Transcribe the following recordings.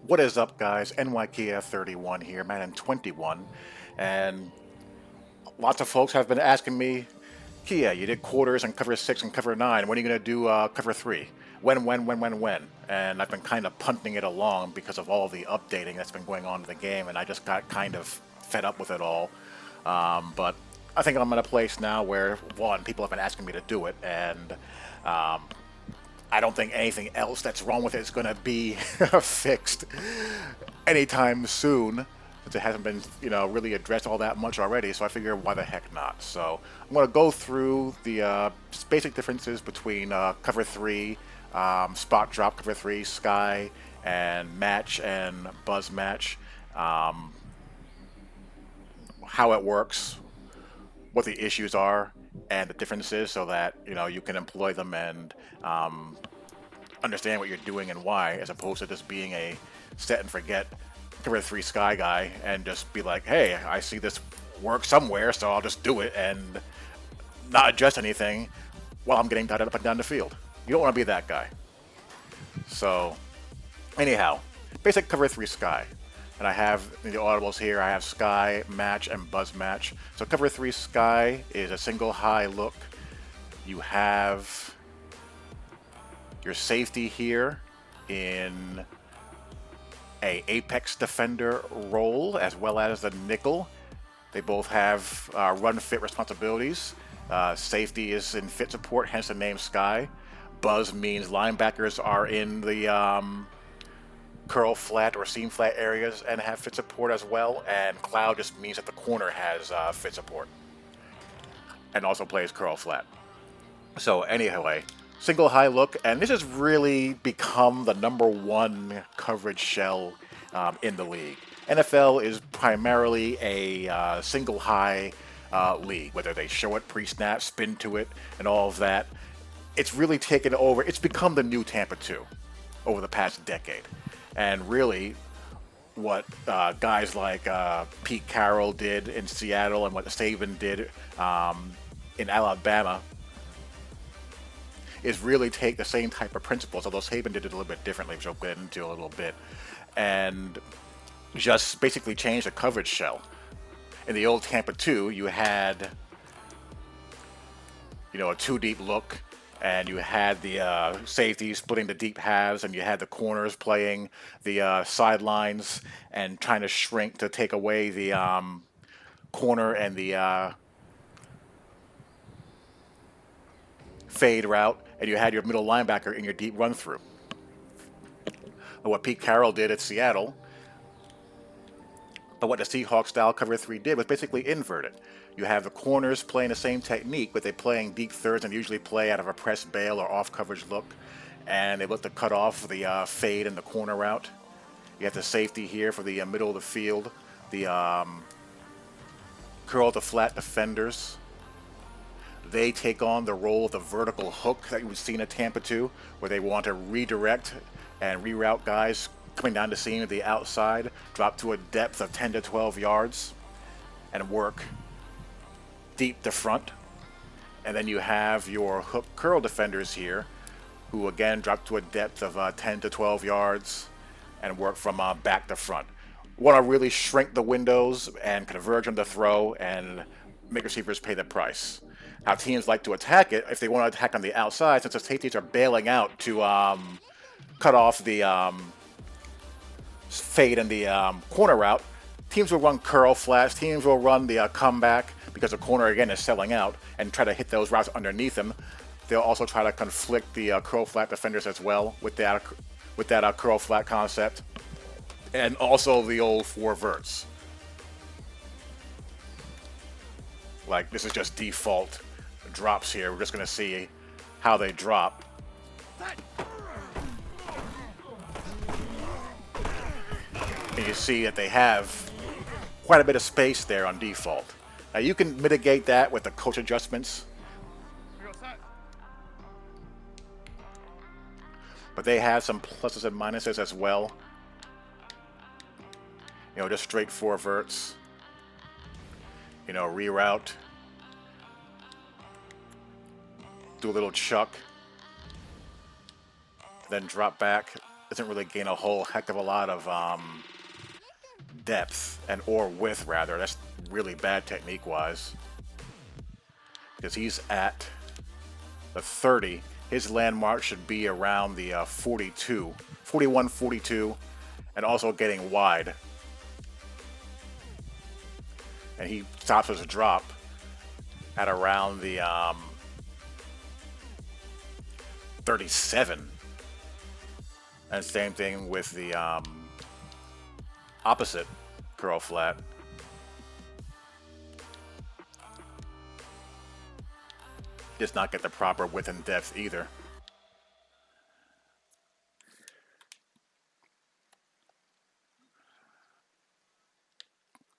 What is up, guys? NYKF31 here, Madden 21, and lots of folks have been asking me, Kia, you did quarters and cover 6 and cover 9. When are you going to do cover 3? When? And I've been kind of punting it along because of all the updating that's been going on in the game, and I just got kind of fed up with it all. But I think I'm in a place now where, one, people have been asking me to do it, and I don't think anything else that's wrong with it is going to be fixed anytime soon, since it hasn't been, really addressed all that much already. So I figure, why the heck not? So I'm going to go through the basic differences between Cover 3, Spot Drop Cover 3, Sky, and Match and Buzz Match, how it works, what the issues are, and the differences, so that you can employ them and understand what you're doing and why, as opposed to just being a set and forget Cover 3 Sky guy and just be like, hey, I see this work somewhere, so I'll just do it and not adjust anything while I'm getting dotted up and down the field. You don't want to be that guy. So anyhow, basic Cover 3 Sky. And I have in the audibles here, I have Sky, Match, and Buzz Match. So Cover 3 Sky is a single high look. You have your safety here in a Apex Defender role, as well as the nickel. They both have run fit responsibilities. Safety is in fit support, hence the name Sky. Buzz means linebackers are in the curl flat or seam flat areas and have fit support as well, and Cloud just means that the corner has fit support and also plays curl flat. So anyway, single high look, and this has really become the #1 coverage shell in the league. NFL is primarily a single high league, whether they show it pre-snap, spin to it, and all of that. It's really taken over. It's become the new Tampa 2 over the past decade. And really, what guys like Pete Carroll did in Seattle and what Saban did in Alabama is really take the same type of principles, although Saban did it a little bit differently, which I'll get into a little bit, and just basically change the coverage shell. In the old Tampa 2, you had a two-deep look, and you had the safeties splitting the deep halves, and you had the corners playing the sidelines and trying to shrink to take away the corner and the fade route, and you had your middle linebacker in your deep run through. But what Pete Carroll did at Seattle, but what the Seahawks style Cover 3 did, was basically inverted. You have the corners playing the same technique, but they're playing deep thirds and usually play out of a press bail or off coverage look, and they look to cut off the fade and the corner route. You have the safety here for the middle of the field, the curl to flat defenders. They take on the role of the vertical hook that you would see in a Tampa 2, where they want to redirect and reroute guys coming down the seam at the outside, drop to a depth of 10 to 12 yards, and work deep to front. And then you have your hook curl defenders here, who again drop to a depth of 10 to 12 yards and work from back to front. Want to really shrink the windows and converge on the throw and make receivers pay the price. How teams like to attack it, if they want to attack on the outside, since the safeties are bailing out to cut off the fade and the corner route, teams will run curl flats, teams will run the comeback, because the corner again is selling out, and try to hit those routes underneath them. They'll also try to conflict the curl flat defenders as well with that curl flat concept, and also the old 4 verts. Like, this is just default drops here. We're just going to see how they drop. And you see that they have quite a bit of space there on default. Now you can mitigate that with the coach adjustments, but they have some pluses and minuses as well. Just straight 4 verts. Reroute, do a little chuck, then drop back, doesn't really gain a whole heck of a lot of depth and or width rather. That's really bad technique wise, because he's at the 30. His landmark should be around the 42, 41, 42, and also getting wide. And he stops his drop at around the 37. And same thing with the opposite curl flat. Does not get the proper width and depth either.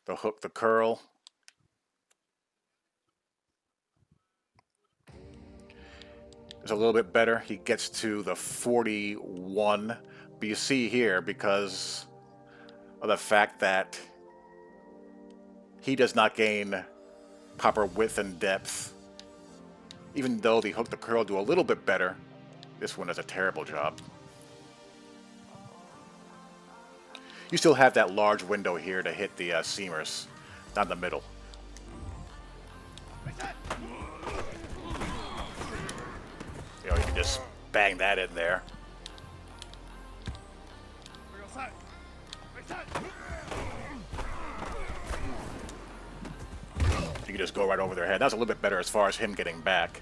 The hook, the curl. Is a little bit better. He gets to the 41. But you see here, because of the fact that he does not gain proper width and depth, even though the hook, the curl do a little bit better, this one does a terrible job. You still have that large window here to hit the seamers, not in the middle. You know, you can just bang that in there. You can just go right over their head. That's a little bit better as far as him getting back.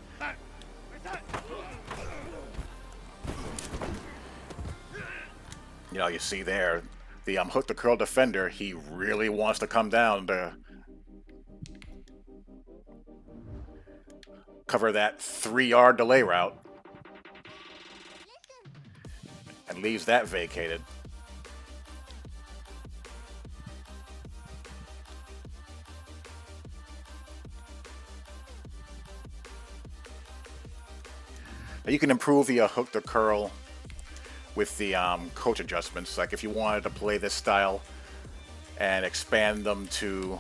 You know, you see there, the hook the curl defender, he really wants to come down to cover that 3-yard delay route and leaves that vacated. Now you can improve the hook the curl with the coach adjustments. Like if you wanted to play this style and expand them to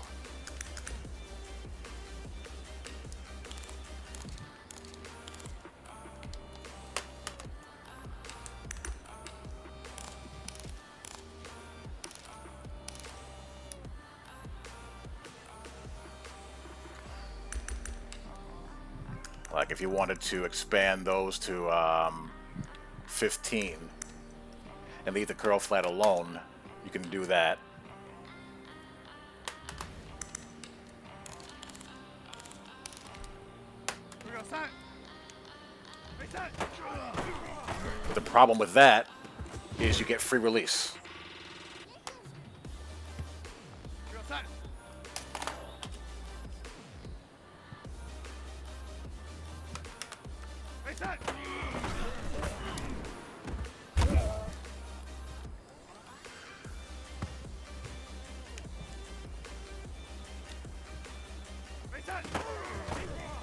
like if you wanted to expand those to 15 and leave the curl flat alone, you can do that. But the problem with that is you get free release.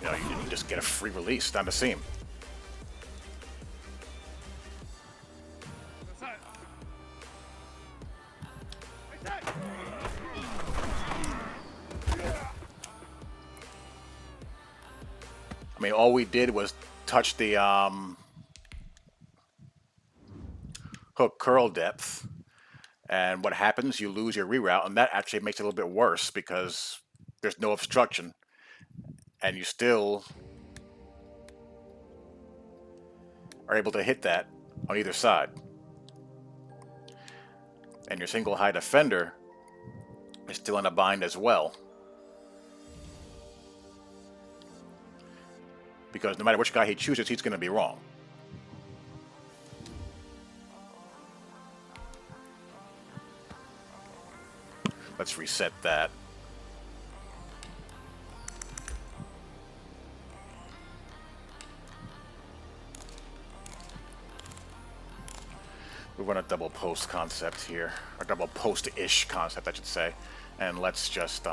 You know, you just get a free release down the seam. I mean, all we did was touch the hook curl depth, and what happens, you lose your reroute, and that actually makes it a little bit worse because there's no obstruction, and you still are able to hit that on either side. And your single high defender is still in a bind as well, because no matter which guy he chooses, he's going to be wrong. Let's reset that. We run a double post concept here, or double post-ish concept, I should say, and let's just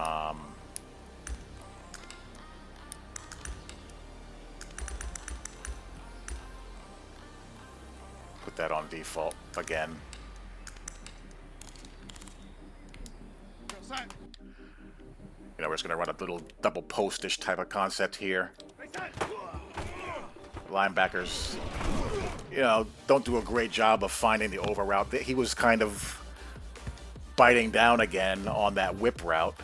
put that on default again. You know, we're just going to run a little double post-ish type of concept here. Linebackers you know, don't do a great job of finding the over route. He was kind of biting down again on that whip route.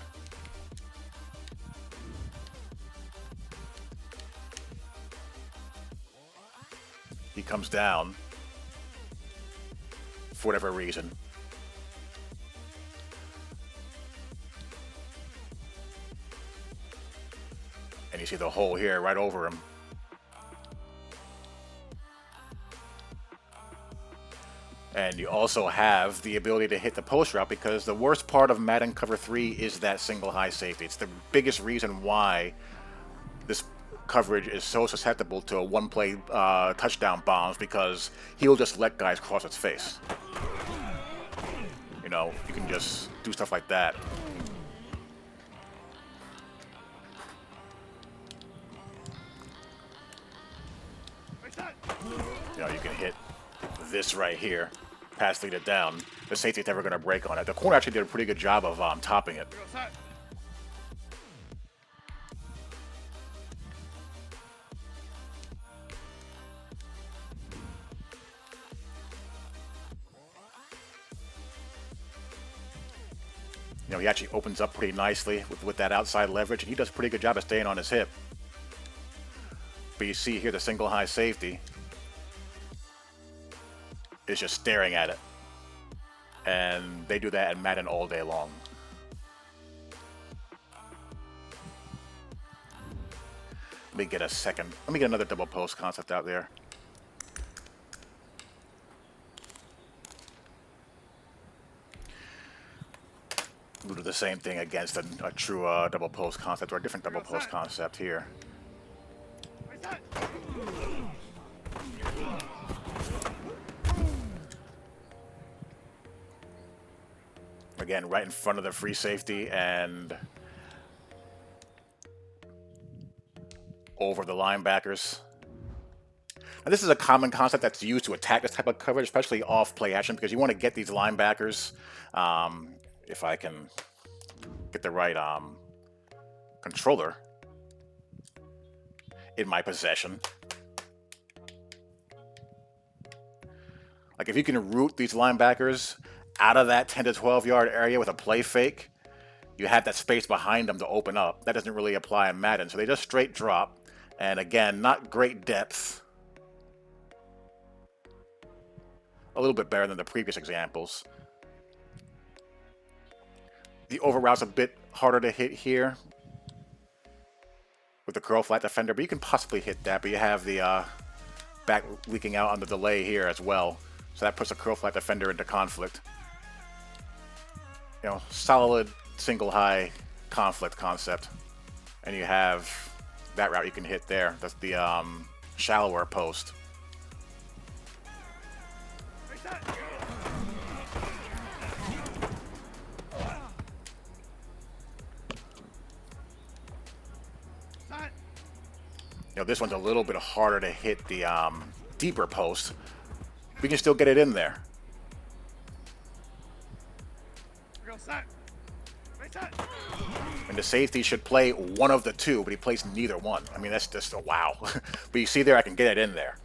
He comes down for whatever reason. And you see the hole here right over him. And you also have the ability to hit the post route, because the worst part of Madden Cover 3 is that single high safety. It's the biggest reason why this coverage is so susceptible to one-play touchdown bombs, because he'll just let guys cross its face. You know, you can just do stuff like that. You know, you can hit this right here, pass lead it down. The safety's never going to break on it. The corner actually did a pretty good job of topping it. You know, he actually opens up pretty nicely with that outside leverage, and he does a pretty good job of staying on his hip. But you see here the single high safety is just staring at it. And they do that in Madden all day long. Let me get a second. Let me get another double post concept out there. We'll do the same thing against a true double post concept, or a different double post concept here. Again, right in front of the free safety and over the linebackers. Now, this is a common concept that's used to attack this type of coverage, especially off play action, because you want to get these linebackers, if I can get the right controller in my possession. Like, if you can root these linebackers out of that 10 to 12 yard area with a play fake, you have that space behind them to open up. That doesn't really apply in Madden, so they just straight drop. And again, not great depth. A little bit better than the previous examples. The over route's a bit harder to hit here with the curl flat defender, but you can possibly hit that. But you have the back leaking out on the delay here as well, so that puts the curl flat defender into conflict. You know, solid single high conflict concept, and you have that route you can hit there. That's the shallower post. You know, this one's a little bit harder to hit the deeper post. We can still get it in there. And the safety should play one of the two, but he plays neither one. I mean, that's just a wow. But you see there, I can get it in there.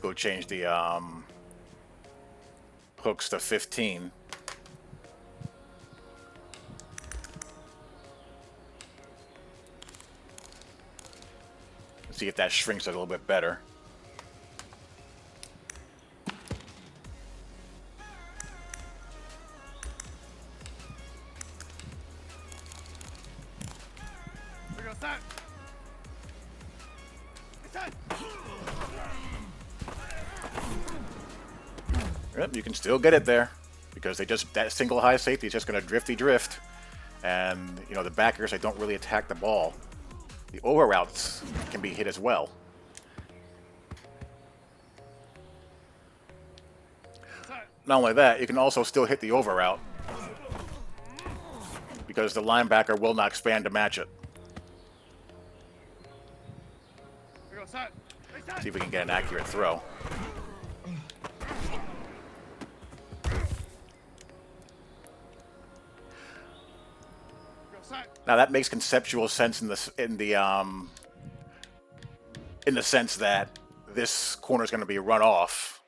Go change the hooks to 15. See if that shrinks it a little bit better. Yep, you can still get it there because that single high safety is just going to drift, and you know the backers, they don't really attack the ball. The over routes can be hit as well. Not only that, you can also still hit the over route because the linebacker will not expand to match it. See if we can get an accurate throw. Now that makes conceptual sense in the sense that this corner is going to be run off.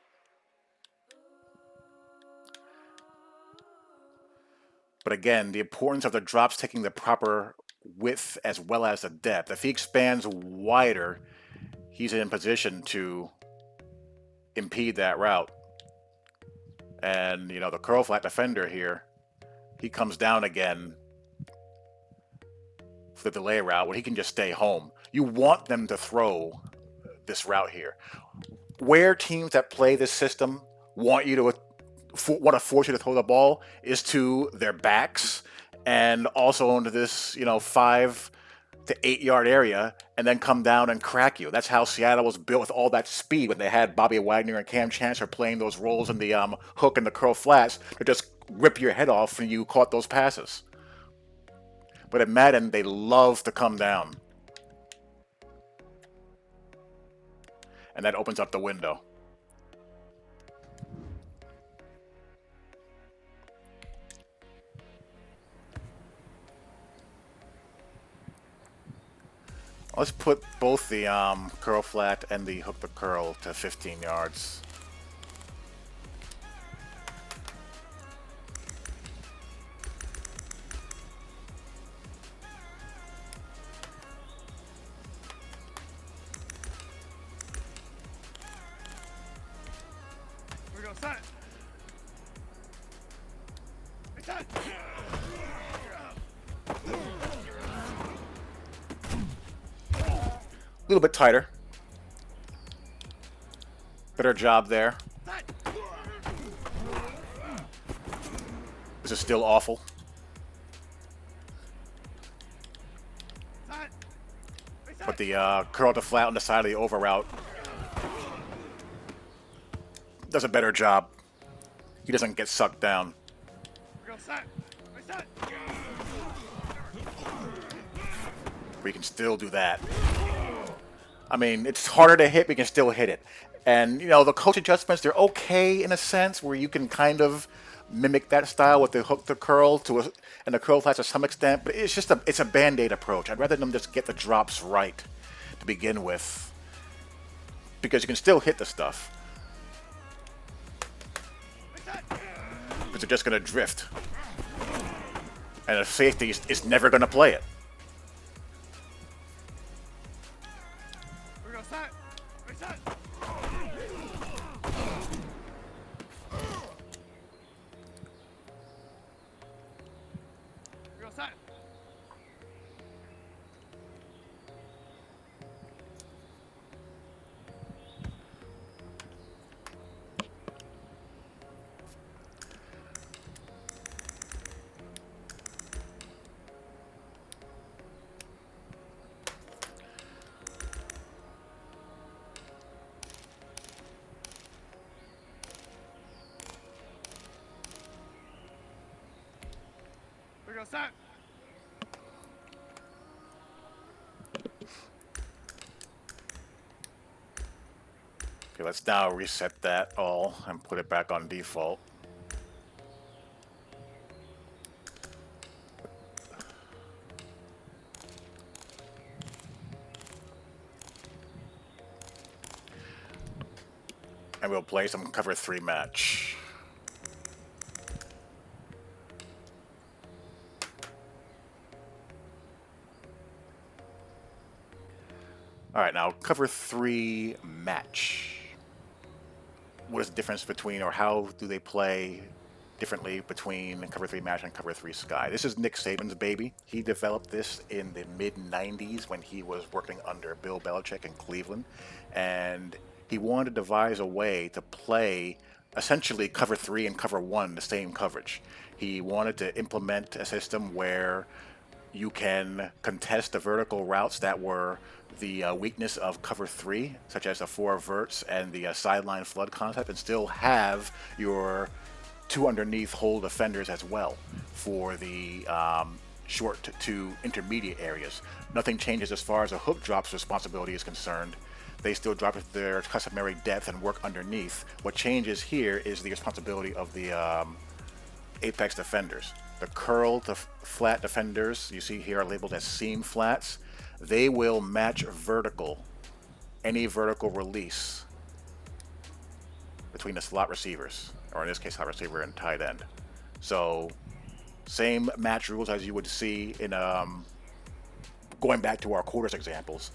But again, the importance of the drops taking the proper width as well as the depth. If he expands wider, he's in position to impede that route. And, you know, the curl flat defender here, he comes down again for the delay route where he can just stay home. You want them to throw this route here. Where teams that play this system want to force you to throw the ball is to their backs and also into this, you know, 5 to 8 yard area and then come down and crack you. That's how Seattle was built with all that speed when they had Bobby Wagner and Cam Chancellor playing those roles in the hook and the curl flats to just rip your head off when you caught those passes. But in Madden, they love to come down. And that opens up the window. Let's put both the curl flat and the hook the curl to 15 yards. We go set. Set. A little bit tighter. Better job there. This is still awful. But the curl to flat on the side of the over route does a better job. He doesn't get sucked down. We can still do that. I mean, it's harder to hit, but you can still hit it. And, you know, the coach adjustments, they're okay in a sense where you can kind of mimic that style with the hook to curl and the curl flats to some extent, but it's just it's a band-aid approach. I'd rather them just get the drops right to begin with because you can still hit the stuff. But they're just going to drift. And a safety is never going to play it. Set. Okay, let's now reset that all and put it back on default. And we'll play some cover 3 match. All right, now cover 3 match. What is the difference between, or how do they play differently between cover 3 match and cover 3 sky? This is Nick Saban's baby. He developed this in the mid-90s when he was working under Bill Belichick in Cleveland. And he wanted to devise a way to play essentially cover 3 and cover 1 the same coverage. He wanted to implement a system where you can contest the vertical routes that were the weakness of cover 3, such as the 4 verts and the sideline flood concept, and still have your 2 underneath hold defenders as well for the short to intermediate areas. Nothing changes as far as a hook drop's responsibility is concerned. They still drop their customary depth and work underneath. What changes here is the responsibility of the apex defenders. The curl to flat defenders you see here are labeled as seam flats. They will match vertical, any vertical release between the slot receivers, or in this case, slot receiver and tight end. So, same match rules as you would see in going back to our quarters examples.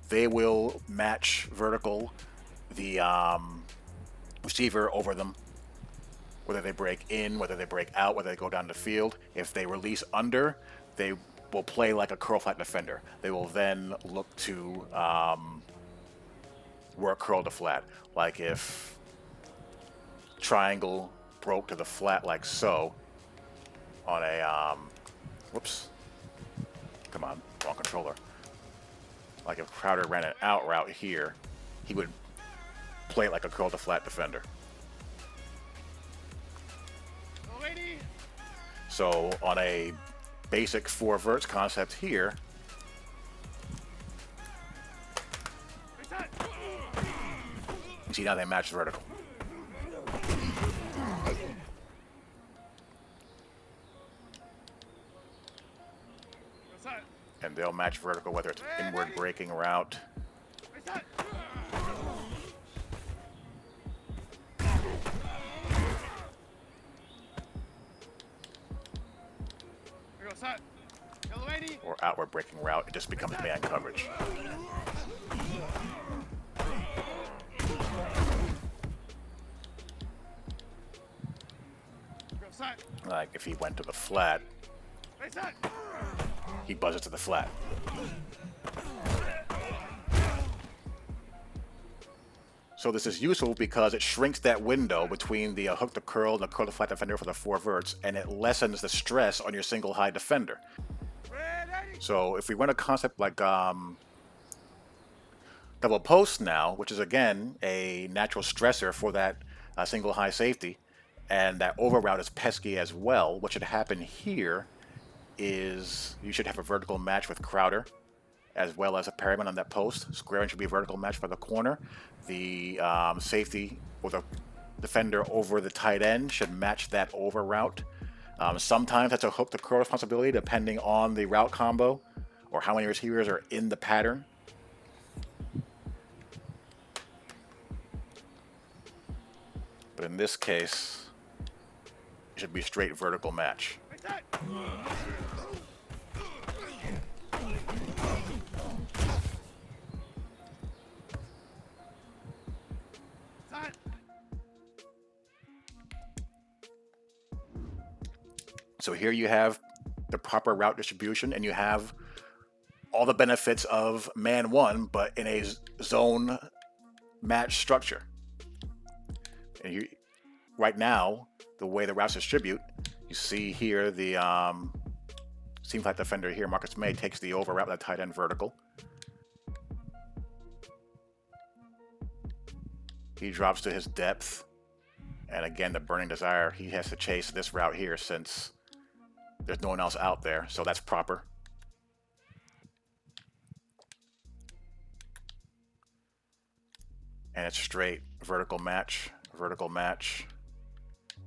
They will match vertical the receiver over them, whether they break in, whether they break out, whether they go down the field. If they release under, they will play like a curl flat defender. They will then look to work curl to flat. Like if triangle broke to the flat like so on a, whoops, come on, wrong controller. Like if Crowder ran an out route here, he would play it like a curl to flat defender. So on a basic 4 verts concept here, you see now they match vertical. And they'll match vertical whether it's inward breaking route. Or outward breaking route, it just becomes man coverage. Like if he went to the flat, he buzzes to the flat. So this is useful because it shrinks that window between the hook to curl and the curl to flat defender for the 4 verts, and it lessens the stress on your single high defender. So if we run a concept like double post now, which is again a natural stressor for that single high safety, and that over route is pesky as well, what should happen here is you should have a vertical match with Crowder as well as a Perryman on that post. Square in should be a vertical match by the corner. The safety or the defender over the tight end should match that over route. Sometimes that's a hook to curl responsibility depending on the route combo or how many receivers are in the pattern. But in this case, it should be straight vertical match. So here you have the proper route distribution, and you have all the benefits of man one, but in a zone match structure. And right now, the way the routes distribute, you see here the seam flat defender here, Marcus May, takes the over route with that tight end vertical. He drops to his depth. And again, the burning desire, he has to chase this route here since there's no one else out there, so that's proper. And it's straight vertical match, vertical match,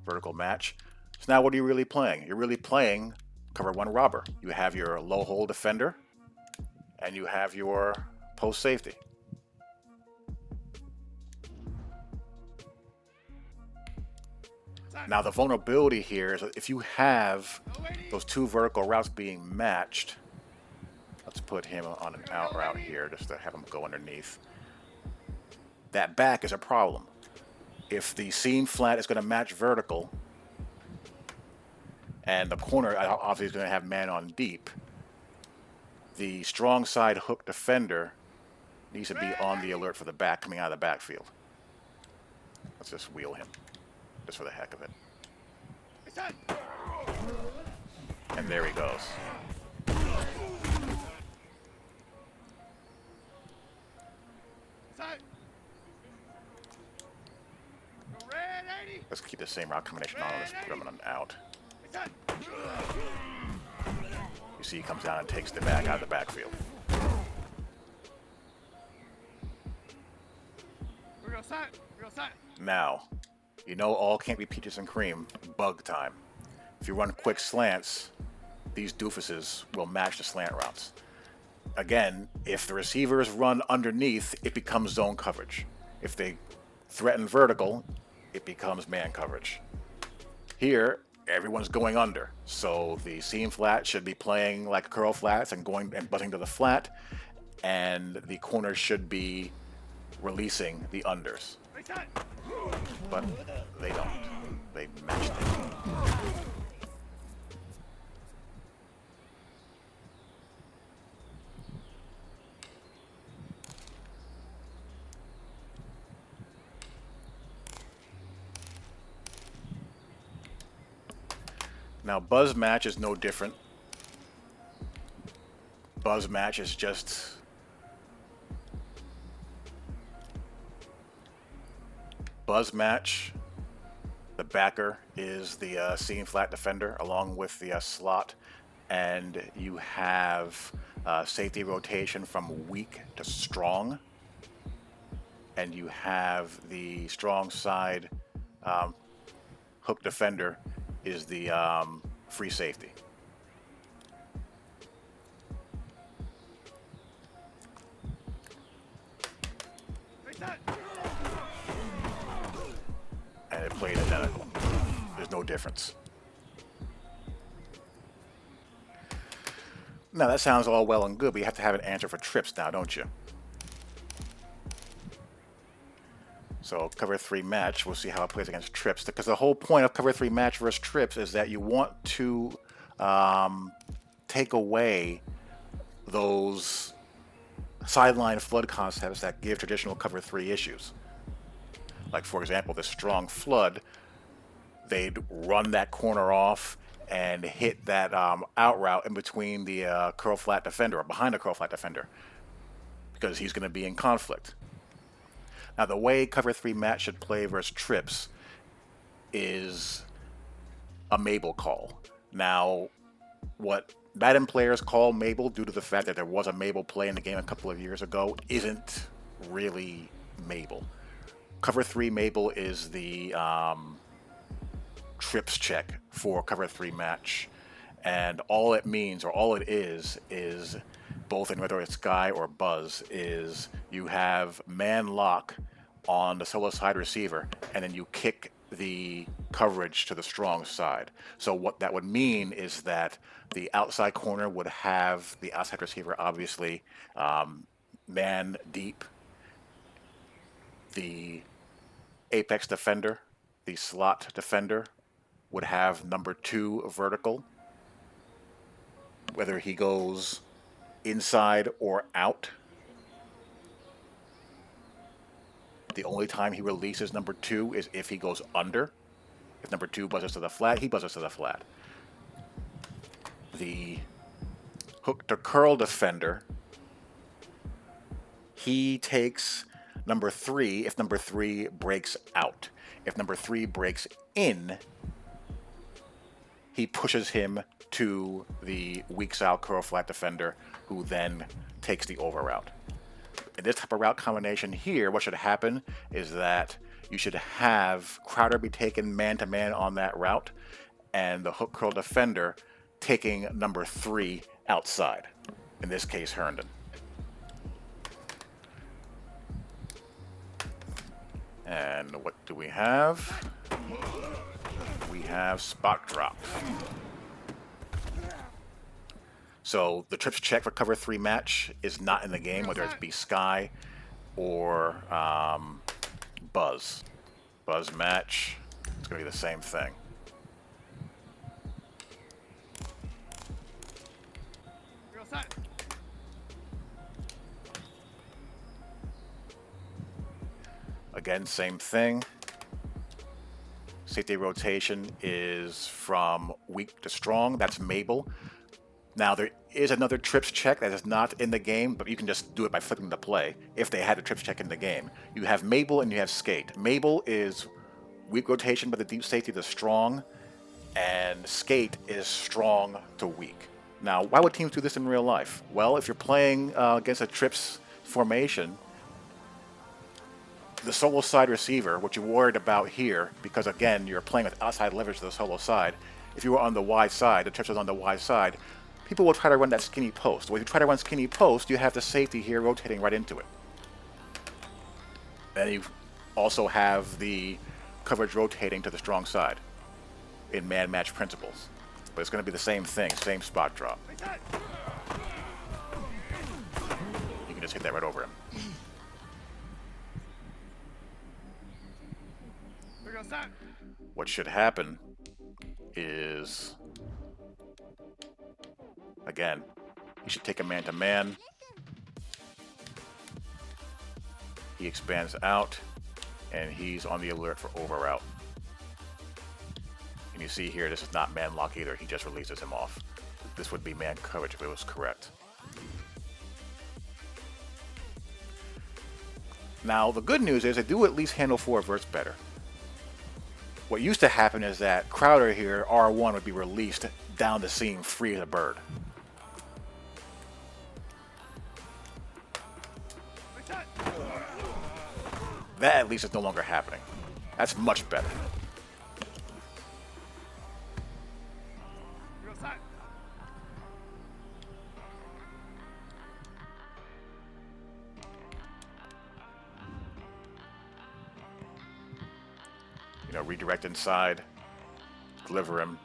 vertical match. So now what are you really playing? You're really playing cover 1 robber. You have your low hole defender, and you have your post safety. Now the vulnerability here is if you have those 2 vertical routes being matched, let's put him on an out route here just to have him go underneath. That back is a problem. If the seam flat is going to match vertical, and the corner obviously is going to have man on deep, the strong side hook defender needs to be on the alert for the back coming out of the backfield. Let's just wheel him, just for the heck of it. And there he goes. Let's keep the same route combination on. Let's put him on an out. You see he comes down and takes the back out of the backfield. Now, you know all can't be peaches and cream. Bug time. If you run quick slants, these doofuses will match the slant routes. Again, if the receivers run underneath, it becomes zone coverage. If they threaten vertical, it becomes man coverage. Here, everyone's going under, so the seam flat should be playing like curl flats and going and buzzing to the flat, and the corners should be releasing the unders. But they don't. They matched it. Now, buzz match is no different. Buzz match is just buzz match. The backer is the seam flat defender along with the slot, and you have safety rotation from weak to strong, and you have the strong side hook defender is the free safety. And it played identical. There's no difference. Now that sounds all well and good, but you have to have an answer for trips now, don't you? So cover 3 match, we'll see how it plays against trips, because the whole point of cover 3 match versus trips is that you want to take away those sideline flood concepts that give traditional cover 3 issues. Like, for example, the strong flood, they'd run that corner off and hit that out route in between the curl flat defender or behind the curl flat defender because he's going to be in conflict. Now, the way cover 3 match should play versus trips is a Mabel call. Now, what Madden players call Mabel, due to the fact that there was a Mabel play in the game a couple of years ago, isn't really Mabel. Cover 3 Mabel is the trips check for cover 3 match. And all it means, or all it is both in whether it's Sky or Buzz, is you have man lock on the solo side receiver, and then you kick the coverage to the strong side. So what that would mean is that the outside corner would have the outside receiver obviously man deep. The apex defender, the slot defender, would have number 2 vertical, whether he goes inside or out. The only time he releases number 2 is if he goes under. If number 2 buzzes to the flat, he buzzes to the flat. The hook to curl defender, he takes number 3 if number 3 breaks out. If number 3 breaks in, he pushes him to the weak side curl flat defender, who then takes the over route. In this type of route combination here, what should happen is that you should have Crowder be taken man-to-man on that route, and the hook curl defender taking number 3 outside, in this case Herndon. And what do we have? We have spot drop. So the trips check for cover 3 match is not in the game, whether it's be Sky or Buzz. Buzz match, it's going to be the same thing. Again, same thing. Safety rotation is from weak to strong. That's Mabel. Now, there is another trips check that is not in the game, but you can just do it by flipping the play if they had a trips check in the game. You have Mabel and you have Skate. Mabel is weak rotation, but the deep safety is strong, and Skate is strong to weak. Now, why would teams do this in real life? Well, if you're playing against a trips formation, the solo side receiver, what you're worried about here, because again, you're playing with outside leverage to the solo side, if you were on the wide side, the church was on the wide side, people will try to run that skinny post. Well, if you try to run skinny post, you have the safety here rotating right into it. And you also have the coverage rotating to the strong side in man match principles. But it's going to be the same thing, same spot drop. You can just hit that right over him. What should happen is, again, he should take a man-to-man. He expands out, and he's on the alert for over out. And you see here, this is not man lock either. He just releases him off. This would be man coverage if it was correct. Now, the good news is they do at least handle 4 verts better. What used to happen is that Crowder here, R1, would be released down the seam free as a bird. That at least is no longer happening. That's much better. You know, redirect inside, deliver him,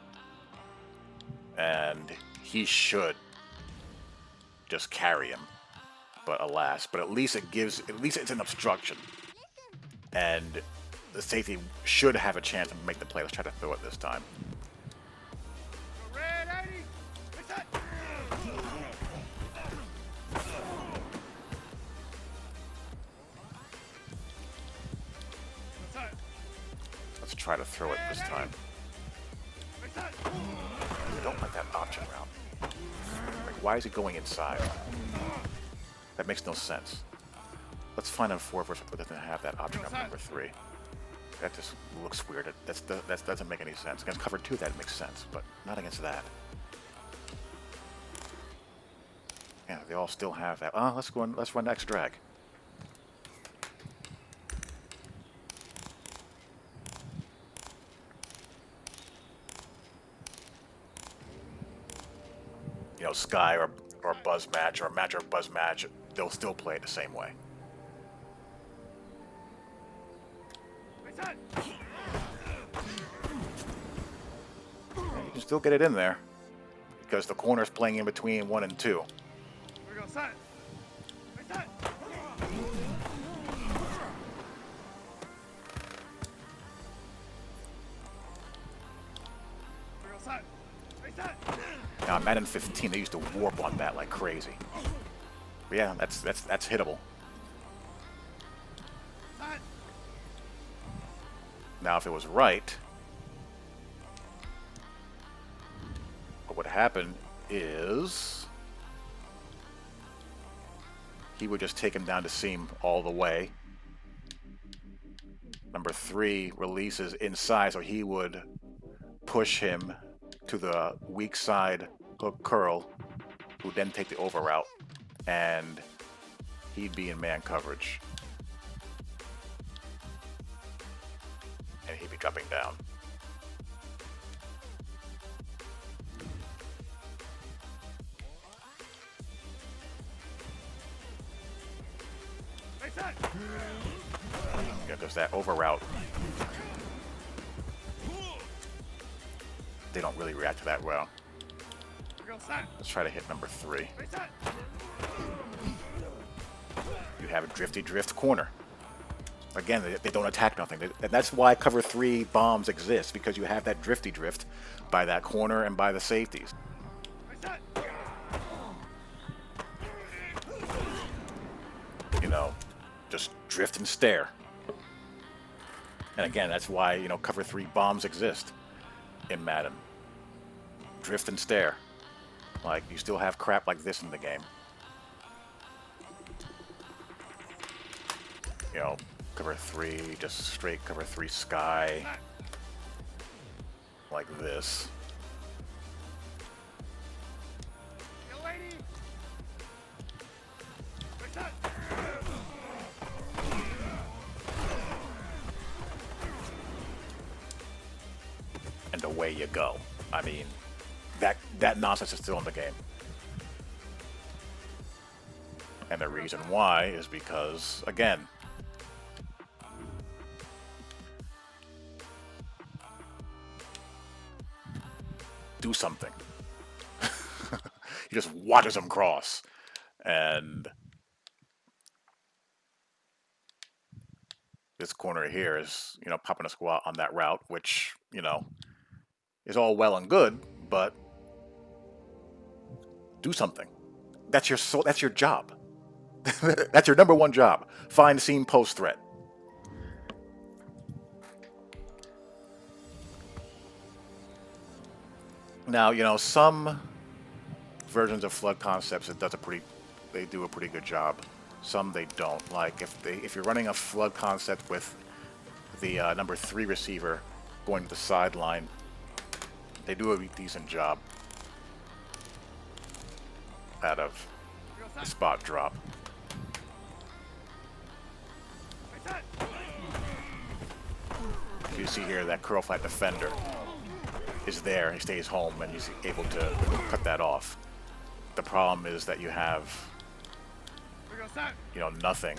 and he should just carry him. But alas, but at least it's an obstruction. And the safety should have a chance to make the play. Let's try to throw it this time. Let's try to throw it this time. I don't like that option route. Like, why is he going inside? That makes no sense. Let's find a 4 versus that doesn't have that option of number 3. That just looks weird. That doesn't make any sense. Against cover 2, that makes sense, but not against that. Yeah, they all still have that. Let's go and let's run X drag. You know, Sky or Buzz match or match or Buzz match, they'll still play it the same way. You can still get it in there because the corner's playing in between 1 and 2. Now, Madden 15, they used to warp on that like crazy. But yeah, that's hittable. Now, if it was right, what would happen is he would just take him down to seam all the way. Number 3 releases inside, so he would push him to the weak side hook curl, who then take the over route, and he'd be in man coverage. And he'd be dropping down. Yeah, there's that over route. They don't really react to that well. Let's try to hit number 3. You have a drifty drift corner. Again, they don't attack nothing. And that's why cover 3 bombs exist, because you have that drifty drift by that corner and by the safeties. You know, just drift and stare. And again, that's why, you know, cover 3 bombs exist in Madden. Drift and stare. Like, you still have crap like this in the game. You know, cover 3, just straight cover 3 Sky. Like this. And away you go. I mean, that nonsense is still in the game. And the reason why is because, again, do something. He just watches them cross. And this corner here is, popping a squat on that route, which, is all well and good, but do something. That's your job. That's your number one job. Find seam post threat. Now, some versions of flood concepts they do a pretty good job. Some they don't. Like if you're running a flood concept with the number 3 receiver going to the sideline, they do a decent job out of the spot drop. You see here that curl flat defender is there. He stays home and he's able to cut that off. The problem is that you have, nothing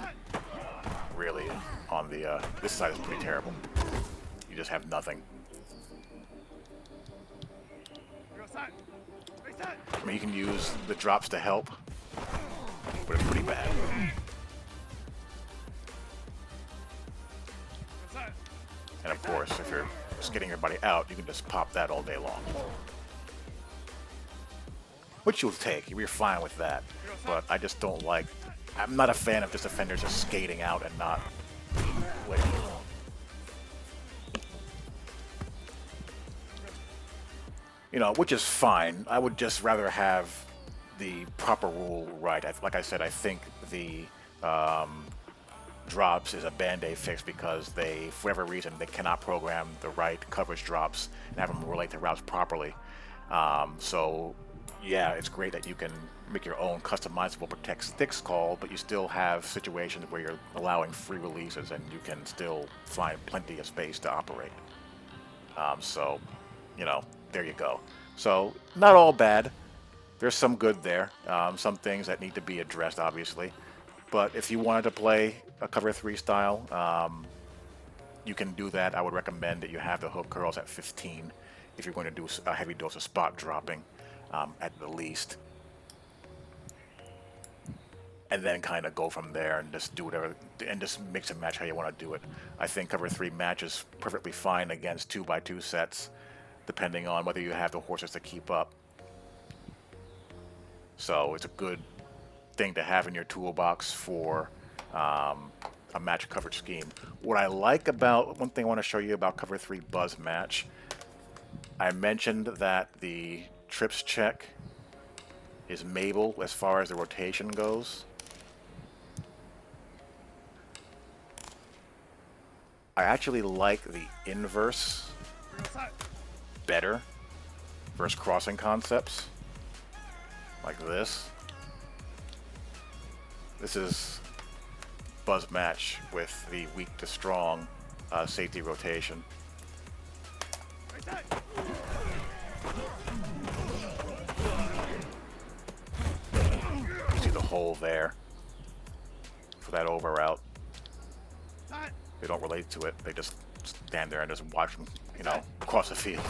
really on the, this side is pretty terrible. You just have nothing. I mean, you can use the drops to help, but it's pretty bad. And of course, if you're just getting everybody out, you can just pop that all day long. Which you'll take, you're fine with that. But I just don't like, I'm not a fan of just defenders just skating out and not waiting. Which is fine. I would just rather have the proper rule right. Like I said, I think the drops is a band-aid fix because they, for whatever reason, they cannot program the right coverage drops and have them relate to routes properly. So, yeah, it's great that you can make your own customizable protect sticks call, but you still have situations where you're allowing free releases and you can still find plenty of space to operate. So, there you go. So, not all bad. There's some good there. Some things that need to be addressed, obviously. But if you wanted to play a cover 3 style, you can do that. I would recommend that you have the hook curls at 15 if you're going to do a heavy dose of spot dropping at the least. And then kind of go from there and just do whatever, and just mix and match how you want to do it. I think cover 3 matches perfectly fine against 2x2 sets, depending on whether you have the horses to keep up. So it's a good thing to have in your toolbox for a match coverage scheme. What I like about, one thing I want to show you about cover 3 buzz match, I mentioned that the trips check is Mabel as far as the rotation goes. I actually like the inverse better versus crossing concepts like this. This is buzz match with the weak to strong safety rotation. You see the hole there for that over route. They don't relate to it. They just stand there and just watch them, cross the field.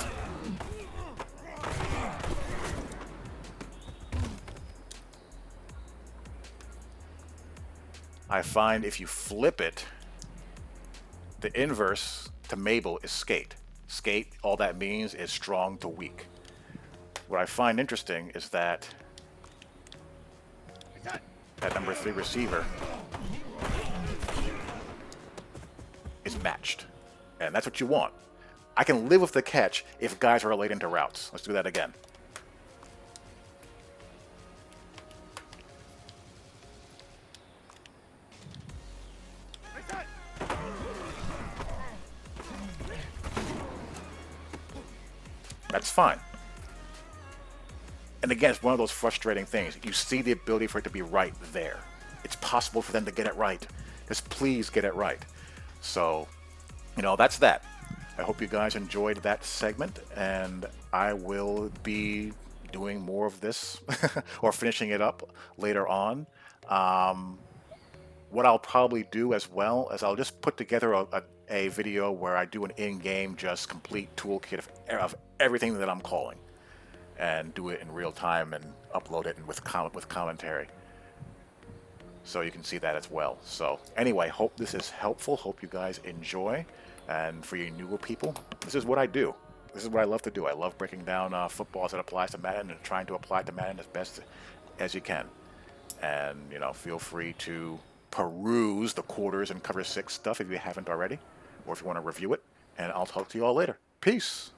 I find if you flip it, the inverse to Mabel is skate. Skate, all that means is strong to weak. What I find interesting is that number 3 receiver is matched. And that's what you want. I can live with the catch if guys are relating to routes. Let's do that again. That's fine. And again, it's one of those frustrating things. You see the ability for it to be right there. It's possible for them to get it right. Just please get it right. So, that's that. I hope you guys enjoyed that segment, and I will be doing more of this or finishing it up later on. Um, what I'll probably do as well is I'll just put together a video where I do an in-game just complete toolkit of everything that I'm calling, and do it in real time and upload it and with commentary, so you can see that as well. So anyway, hope this is helpful. Hope you guys enjoy. And for you newer people, this is what I do. This is what I love to do. I love breaking down football as it applies to Madden and trying to apply it to Madden as best as you can. And, you know, feel free to peruse the quarters and cover 6 stuff if you haven't already, or if you want to review it. And I'll talk to you all later. Peace.